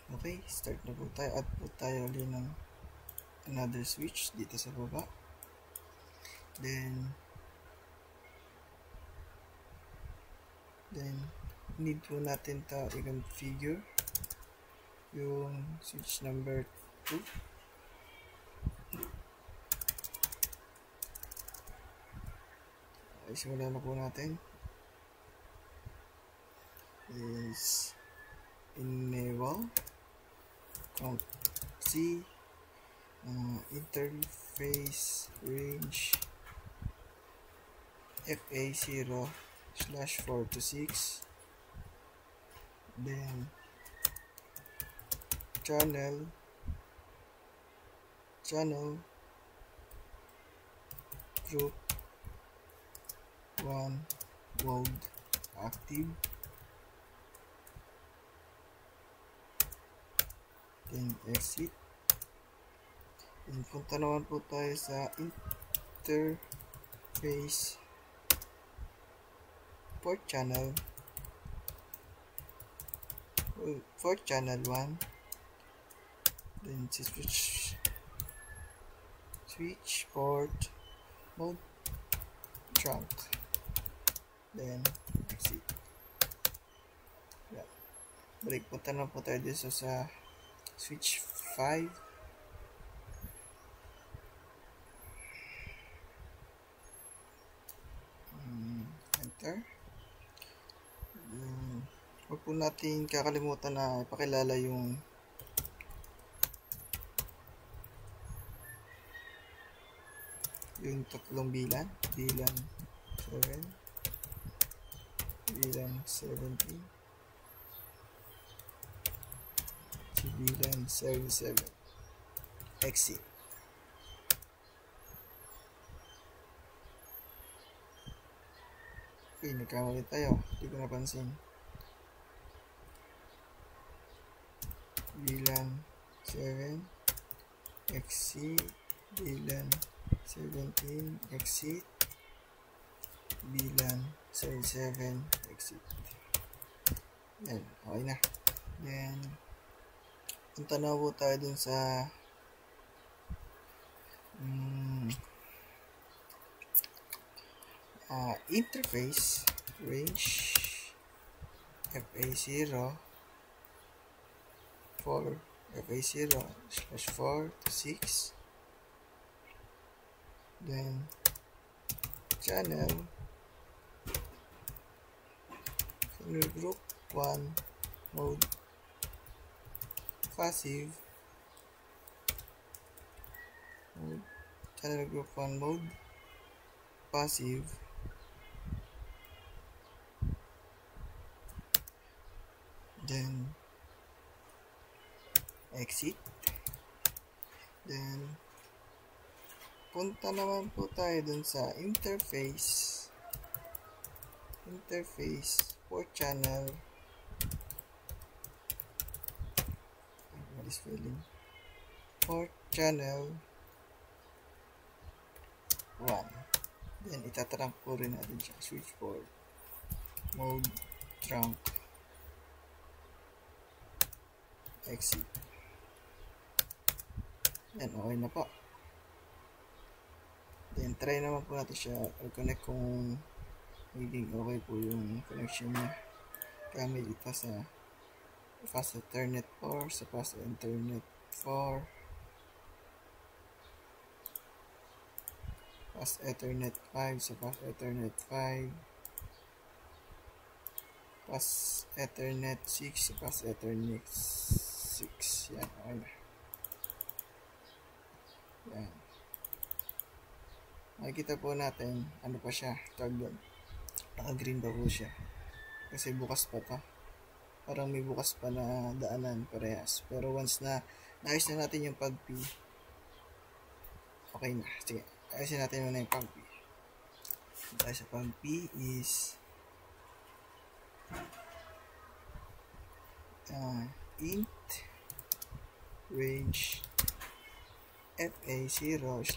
Okay, start na po tayo. Add po tayo ulit ng another switch dito sa baba. Then need po natin i-configure yung switch number 2. Okay, simulan na po natin. Is enable C interface range FA0/4 to 6, then channel group 1 mode active, then exit. Then punta naman po tayo sa interface port channel 1, then switch port mode trunk, then exit. Balik punta na po tayo dito sa switch 5. Enter. Huwag po natin kakalimutan na ipakilala yung tatlong bilang 7, bilang 17, bilang 77. Exit. Okay, nagkamali tayo. Hindi ko napansin. Bilang 7, exit. Bilang 17, exit. Bilang 77, exit. Yan, okay na. Then punta na po tayo dun sa interface range FA0/4 to 6, then channel group 1 mode passive, channel group 1 mode passive, then exit. Then punta naman po tayo dun sa interface port channel port channel 1. Then itatrunk po rin natin siya, switch port mode trunk, exit. Yan, okay na po. Then try naman po natin siya i-connect kung magiging okay po yung connection niya gamit ito sa fast Ethernet 4, sa fast Ethernet 4, fast Ethernet 5, sa fast Ethernet 5, fast Ethernet 6, sa fast Ethernet 6. Yan, okay na. Yan. Makikita po natin, ano pa siya, tawag doon. Naka-green pa po siya. Kasi bukas pa to. Parang may bukas pa na daanan parehas. Pero once na naayos na natin yung pag-P, okay na. Sige, ayusin natin muna yung pag-P. Tayo sa pag-P is int range FA0/7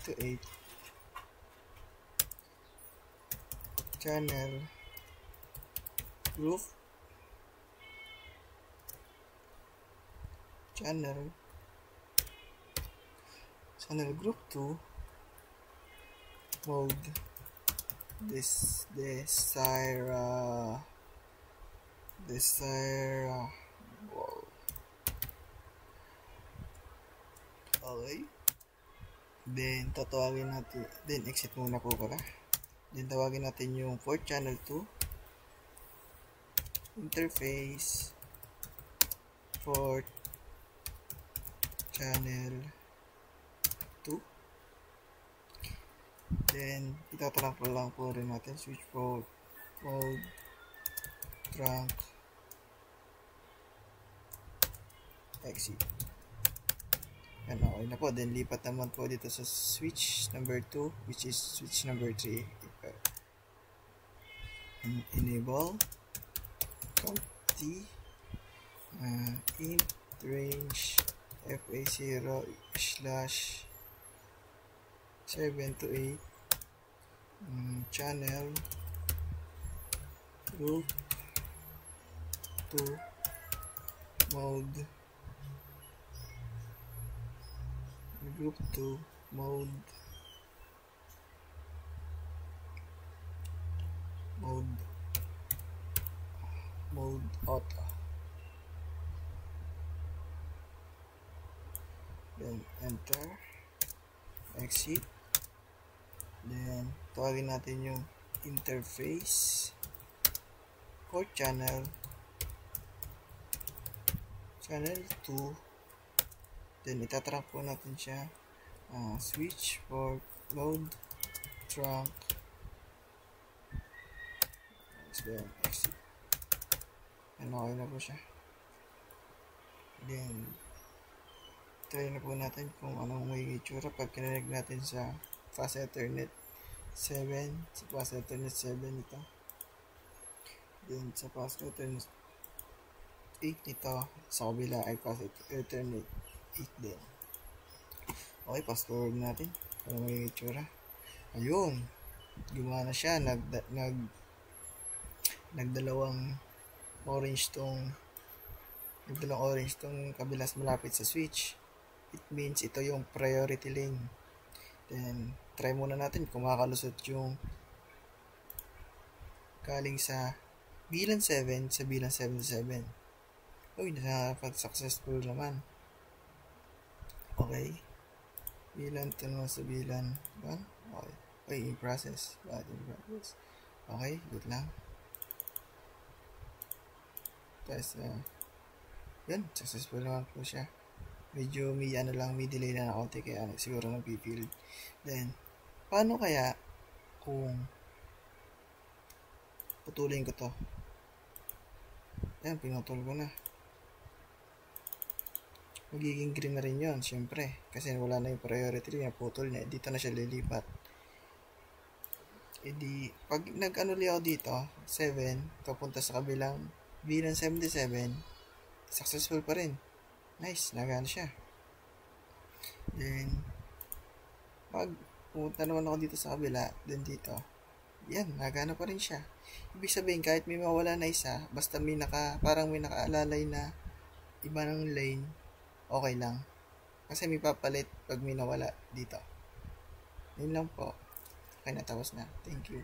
to 8, channel group channel group 2 mode desire wow. Okay, then tatawagin natin, then exit muna po pala, then tawagin natin yung for channel 2 interface for channel 2, then itatanong po lang po rin natin switch mode trunk exit. Yan, okay na po. Then lipat naman po dito sa switch number 2, which is switch number 3. Enable T int range fa0 / 7 to 8 channel group 2 mode group 2 mode auto, then enter, exit, then tawagin natin yung interface for channel 2, then itatrack po natin siya switch for mode trunk, then exit. And okay na po siya. Then try na po natin kung anong may itsura pag kinonect natin sa fast ethernet 7, sa fast ethernet 7 ito, then sa fast ethernet 8 nito, sa kabila ay fast ethernet 8 din. Okay, fast forward natin para may itsura. Ayun, gumana siya, nagdalawang orange tong kabilas malapit sa switch. It means ito yung priority lane. Then try muna natin kung makakalusot yung galing sa bilang 7 sa bilang 77. Uy, successful naman. Okay, bilang ito naman sa bilang 1. Okay, in process. Okay, good lang. Tapos yun, successful naman po siya. Medyo may delay na konti, kaya siguro nag-field. Then paano kaya kung putulin ko to? Ayan, pinutol ko na. Magiging green na rin yun, syempre, kasi wala na yung priority na putol niya. Dito na siya lilipat. Edi pag nag-anuli ako dito 7, papunta sa kabilang bilang 77, successful pa rin. Nice, nagana siya. Then pag pumunta naman ako dito sa kabila, then dito, yan, nagana pa rin siya. Ibig sabihin, kahit may mawala na isa, basta parang may nakaalalay na iba ng lane, okay lang. Kasi may papalit pag may nawala dito. Yun lang po. Okay na, tapos na. Thank you.